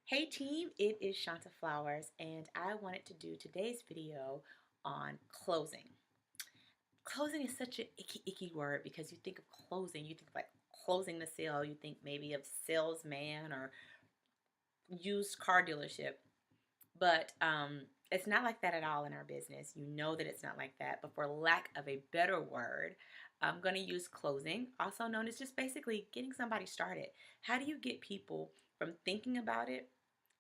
Hey team, it is Shanta Flowers, and I wanted to do today's video on closing. Closing is such an icky word because you think of closing, you think like closing the sale, you think maybe of salesman or used car dealership, but it's not like that at all in our business. You know that it's not like that, but for lack of a better word, I'm going to use closing, also known as just basically getting somebody started. How do you get people from thinking about it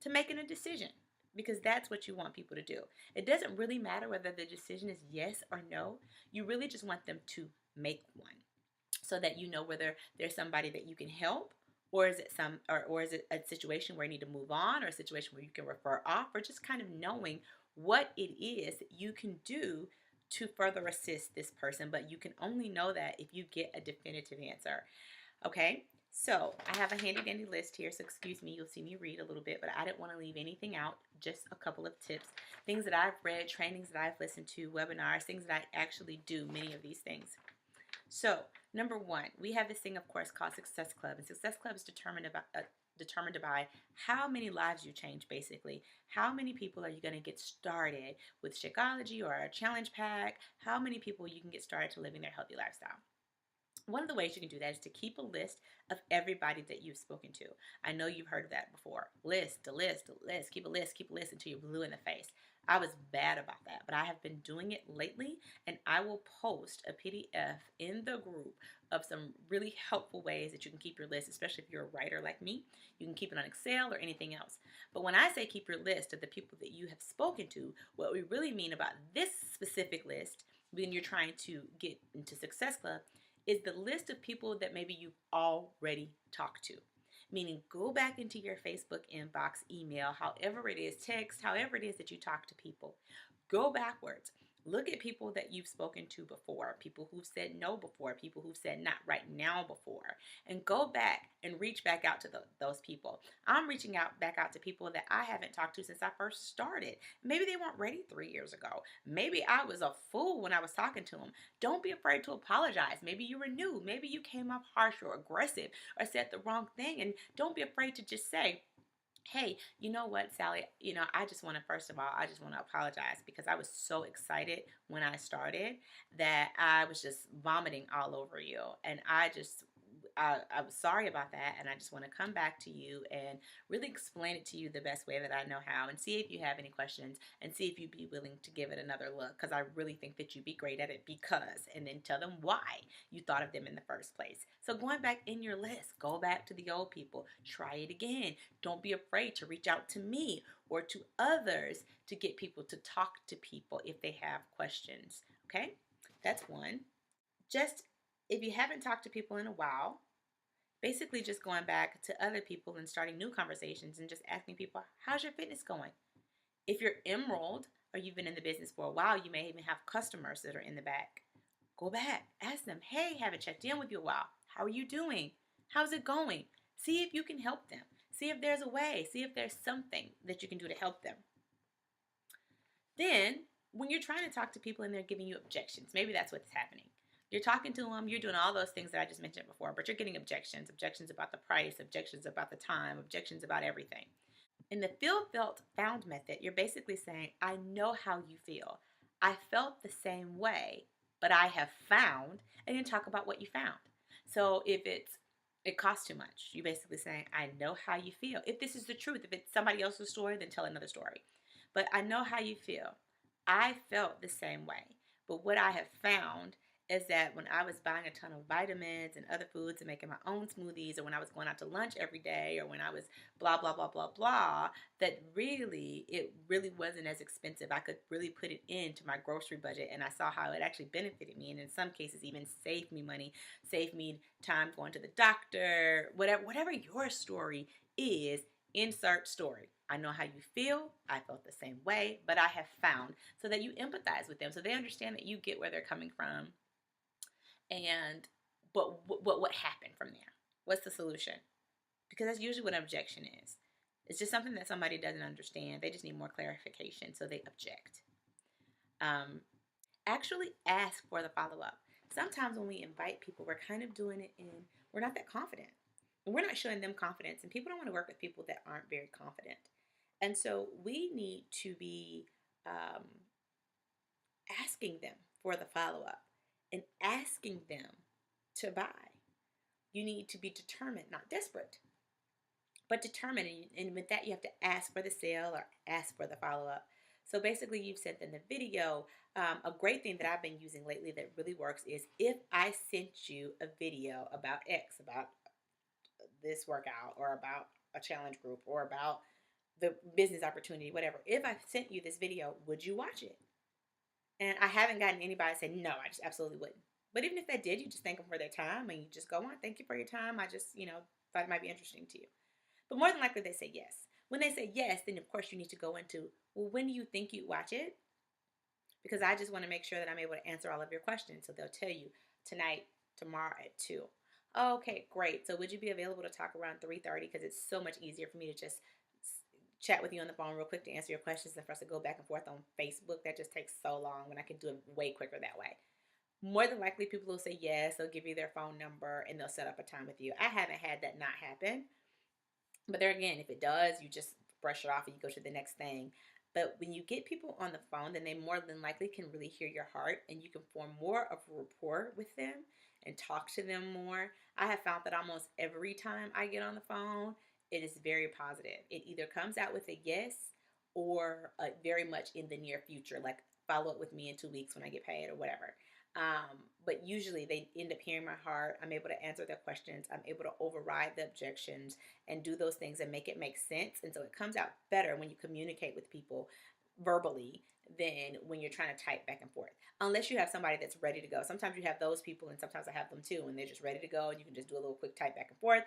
to making a decision? Because that's what you want people to do. It doesn't really matter whether the decision is yes or no. You really just want them to make one so that you know whether there's somebody that you can help, or is it or is it a situation where you need to move on, or a situation where you can refer off, or just kind of knowing what it is that you can do to further assist this person. But you can only know that if you get a definitive answer. Okay, so I have a handy dandy list here, so excuse me, you'll see me read a little bit, but I didn't want to leave anything out. Just a couple of tips, things that I've read, trainings that I've listened to, webinars, things that I actually do, many of these things. So, number one, we have this thing, of course, called Success Club. And Success Club is determined by how many lives you change, basically. How many people are you going to get started with Shakeology or a challenge pack? How many people you can get started to living their healthy lifestyle? One of the ways you can do that is to keep a list of everybody that you've spoken to. I know you've heard of that before. List, a list, a list. Keep a list until you're blue in the face. I was bad about that, but I have been doing it lately, and I will post a PDF in the group of some really helpful ways that you can keep your list, especially if you're a writer like me. You can keep it on Excel or anything else. But when I say keep your list of the people that you have spoken to, what we really mean about this specific list when you're trying to get into Success Club is the list of people that maybe you've already talked to. Meaning, go back into your Facebook inbox, email, however it is, text, however it is that you talk to people. Go backwards. Look at people that you've spoken to before, people who've said no before, people who've said not right now before, and go back and reach back out to those people. I'm reaching back out to people that I haven't talked to since I first started. Maybe they weren't ready 3 years ago. Maybe I was a fool when I was talking to them. Don't be afraid to apologize. Maybe you were new. Maybe you came off harsh or aggressive or said the wrong thing. And don't be afraid to just say, hey, you know what, Sally, I just want to, first of all, I just want to apologize because I was so excited when I started that I was just vomiting all over you. And I'm sorry about that, and I just want to come back to you and really explain it to you the best way that I know how, and see if you have any questions, and see if you'd be willing to give it another look, because I really think that you'd be great at it because, and then tell them why you thought of them in the first place. So going back in your list, go back to the old people, try it again. Don't be afraid to reach out to me or to others to get people to talk to people if they have questions. Okay, that's one. Just if you haven't talked to people in a while, basically just going back to other people and starting new conversations and just asking people, how's your fitness going? If you're Emerald or you've been in the business for a while, you may even have customers that are in the back. Go back, ask them, hey, haven't checked in with you a while. How are you doing? How's it going? See if you can help them. See if there's a way. See if there's something that you can do to help them. Then, when you're trying to talk to people and they're giving you objections, maybe that's what's happening. You're talking to them, you're doing all those things that I just mentioned before, but you're getting objections. Objections about the price, objections about the time, objections about everything. In the feel, felt, found method, you're basically saying, I know how you feel. I felt the same way, but I have found, and then talk about what you found. So if it costs too much, you're basically saying, I know how you feel. If this is the truth, if it's somebody else's story, then tell another story. But I know how you feel. I felt the same way. But what I have found is that when I was buying a ton of vitamins and other foods and making my own smoothies, or when I was going out to lunch every day, or when I was blah, blah, blah, blah, blah, that it really wasn't as expensive. I could really put it into my grocery budget, and I saw how it actually benefited me, and in some cases even saved me money, saved me time going to the doctor, whatever your story is, insert story. I know how you feel. I felt the same way, but I have found, so that you empathize with them, so they understand that you get where they're coming from. And but what happened from there? What's the solution? Because that's usually what an objection is. It's just something that somebody doesn't understand. They just need more clarification, so they object. Actually ask for the follow-up. Sometimes when we invite people, we're kind of doing it we're not that confident. we're not showing them confidence, and people don't want to work with people that aren't very confident. And so we need to be um, asking them for the follow up and asking them to buy. You need to be determined, not desperate, but determined. And with that, you have to ask for the sale or ask for the follow up. So basically, you've said in the video, a great thing that I've been using lately that really works is if I sent you a video about X, about this workout, or about a challenge group, or about the business opportunity, whatever. If I sent you this video, would you watch it? And I haven't gotten anybody say, no, I just absolutely wouldn't. But even if they did, you just thank them for their time and you just go on, thank you for your time. I just, thought it might be interesting to you. But more than likely, they say yes. When they say yes, then of course you need to go into, well, when do you think you'd watch it? Because I just want to make sure that I'm able to answer all of your questions. So they'll tell you tonight, tomorrow at 2. Okay, great. So would you be available to talk around 3:30? Because it's so much easier for me to just chat with you on the phone real quick to answer your questions than for us to go back and forth on Facebook. That just takes so long when I can do it way quicker that way. More than likely, people will say yes. They'll give you their phone number and they'll set up a time with you. I haven't had that not happen. But there again, if it does, you just brush it off and you go to the next thing. But when you get people on the phone, then they more than likely can really hear your heart and you can form more of a rapport with them and talk to them more. I have found that almost every time I get on the phone, it is very positive. It either comes out with a yes or very much in the near future, like follow up with me in 2 weeks when I get paid or whatever. But usually they end up hearing my heart. I'm able to answer their questions. I'm able to override the objections and do those things and make it make sense. And so it comes out better when you communicate with people verbally than when you're trying to type back and forth. Unless you have somebody that's ready to go. Sometimes you have those people and sometimes I have them too, and they're just ready to go and you can just do a little quick type back and forth.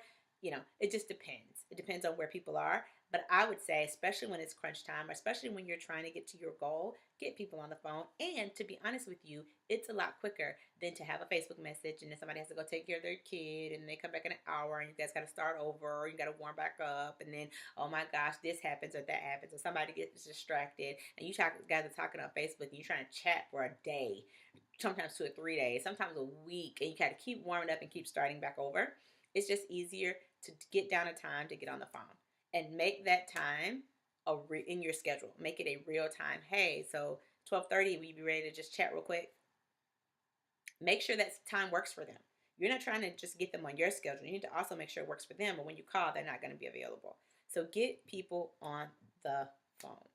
It just depends. It depends on where people are. But I would say, especially when it's crunch time, especially when you're trying to get to your goal, get people on the phone. And to be honest with you, it's a lot quicker than to have a Facebook message and then somebody has to go take care of their kid and they come back in an hour and you guys got to start over or you got to warm back up and then, oh my gosh, this happens or that happens or somebody gets distracted and you guys are talking on Facebook and you're trying to chat for a day, sometimes 2 or 3 days, sometimes a week, and you got to keep warming up and keep starting back over. It's just easier to get down a time to get on the phone and make that time in your schedule. Make it a real time. Hey, so 12:30, will you be ready to just chat real quick? Make sure that time works for them. You're not trying to just get them on your schedule. You need to also make sure it works for them. But when you call, they're not going to be available. So get people on the phone.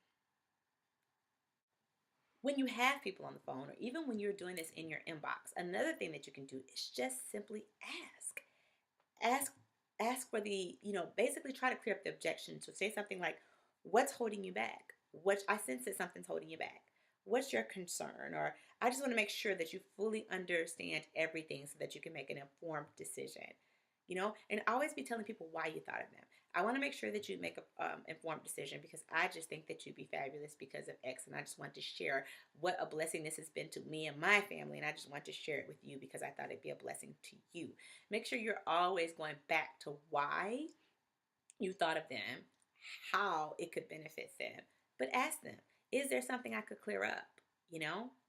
When you have people on the phone, or even when you're doing this in your inbox, another thing that you can do is just simply ask. Ask ask for the, basically try to clear up the objection. So say something like, what's holding you back? What I sense that something's holding you back. What's your concern? Or I just want to make sure that you fully understand everything so that you can make an informed decision. And always be telling people why you thought of them. I want to make sure that you make an informed decision because I just think that you'd be fabulous because of X. And I just want to share what a blessing this has been to me and my family. And I just want to share it with you because I thought it'd be a blessing to you. Make sure you're always going back to why you thought of them, how it could benefit them. But ask them, is there something I could clear up?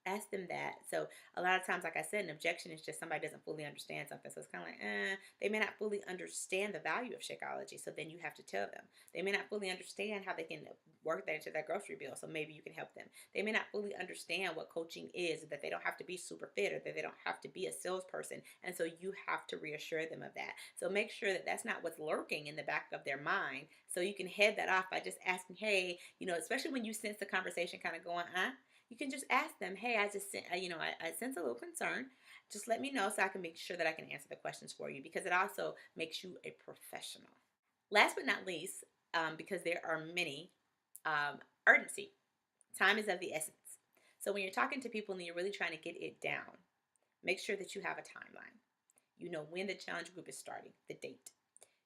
Ask them that. So a lot of times, like I said, an objection is just somebody doesn't fully understand something. So it's kind of like, they may not fully understand the value of Shakeology. So then you have to tell them. They may not fully understand how they can work that into their grocery bill. So maybe you can help them. They may not fully understand what coaching is, that they don't have to be super fit or that they don't have to be a salesperson. And so you have to reassure them of that. So make sure that that's not what's lurking in the back of their mind. So you can head that off by just asking, hey, especially when you sense the conversation kind of going, you can just ask them, hey, I just, I sense a little concern. Just let me know so I can make sure that I can answer the questions for you because it also makes you a professional. Last but not least, because there are many, urgency. Time is of the essence. So when you're talking to people and you're really trying to get it down, make sure that you have a timeline. You know when the challenge group is starting, the date.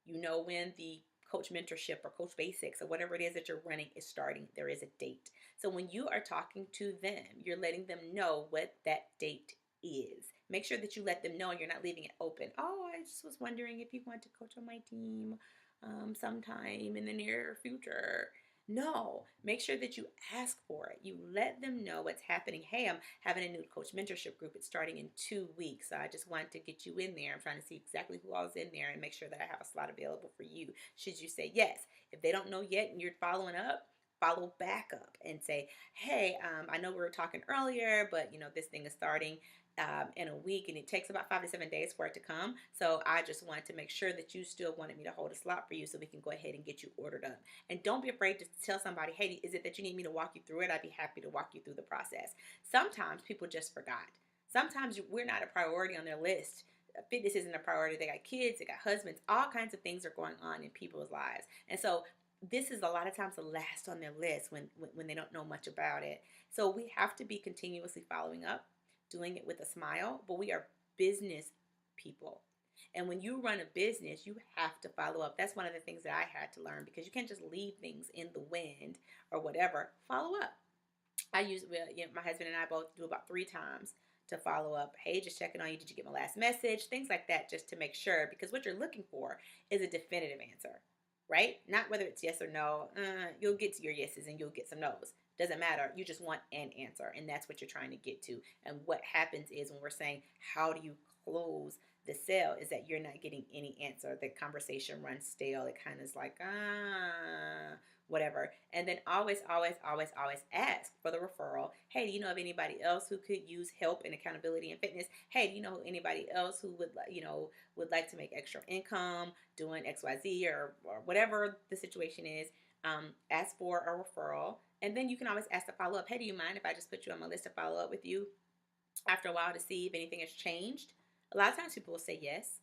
You know when the coach mentorship or coach basics or whatever it is that you're running is starting. There is a date. So when you are talking to them, you're letting them know what that date is. Make sure that you let them know and you're not leaving it open. Oh, I just was wondering if you want to coach on my team sometime in the near future. No, make sure that you ask for it. You let them know what's happening. Hey, I'm having a new coach mentorship group. It's starting in 2 weeks. So I just wanted to get you in there. I'm trying to see exactly who all's in there and make sure that I have a slot available for you. Should you say yes? If they don't know yet and you're following up, follow back up and say, hey, I know we were talking earlier, but this thing is starting in a week, and it takes about 5 to 7 days for it to come. So I just wanted to make sure that you still wanted me to hold a slot for you so we can go ahead and get you ordered up. And don't be afraid to tell somebody, hey, is it that you need me to walk you through it? I'd be happy to walk you through the process. Sometimes people just forgot. Sometimes we're not a priority on their list. Fitness isn't a priority. They got kids, they got husbands, all kinds of things are going on in people's lives. And so this is a lot of times the last on their list when they don't know much about it. So we have to be continuously following up, doing it with a smile, but we are business people. And when you run a business, you have to follow up. That's one of the things that I had to learn, because you can't just leave things in the wind or whatever. Follow up. My husband and I both do about 3 times to follow up. Hey, just checking on you. Did you get my last message? Things like that, just to make sure, because what you're looking for is a definitive answer, right? Not whether it's yes or no. You'll get to your yeses and you'll get some no's. Doesn't matter. You just want an answer, and that's what you're trying to get to. And what happens is, when we're saying, how do you close the sale, is that you're not getting any answer. The conversation runs stale. It kind of is like, whatever. And then always, always, always, always ask for the referral. Hey, do you know of anybody else who could use help in accountability and fitness? Hey, do you know anybody else who would like to make extra income doing XYZ or whatever the situation is? Ask for a referral. And then you can always ask to follow up. Hey, do you mind if I just put you on my list to follow up with you after a while to see if anything has changed? A lot of times people will say yes.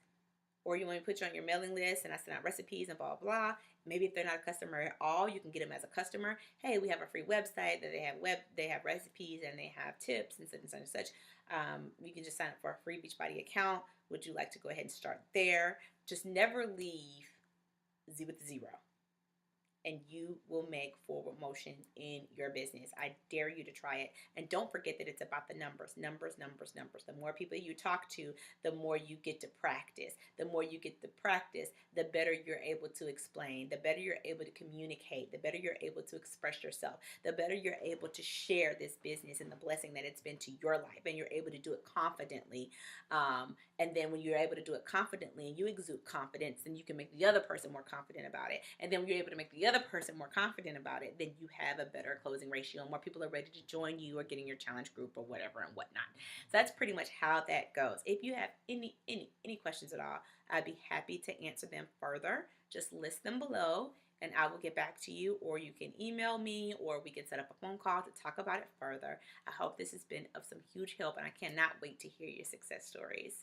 Or you want me to put you on your mailing list and I send out recipes and blah, blah. Maybe if they're not a customer at all, you can get them as a customer. Hey, we have a free website that they have recipes and they have tips and such and such and such. You can just sign up for a free Beachbody account. Would you like to go ahead and start there? Just never leave with zero, and you will make forward motion in your business. I dare you to try it. And don't forget that it's about the numbers, numbers, numbers, numbers. The more people you talk to, the more you get to practice. The more you get to practice, the better you're able to explain, the better you're able to communicate, the better you're able to express yourself, the better you're able to share this business and the blessing that it's been to your life, and you're able to do it confidently. And then when you're able to do it confidently and you exude confidence, then you can make the other person more confident about it. And then when you're able to make the other person more confident about it, then you have a better closing ratio, and more people are ready to join you or get in your challenge group or whatever and whatnot. So that's pretty much how that goes. If you have any questions at all, I'd be happy to answer them further. Just list them below and I will get back to you, or you can email me, or we can set up a phone call to talk about it further. I hope this has been of some huge help, and I cannot wait to hear your success stories.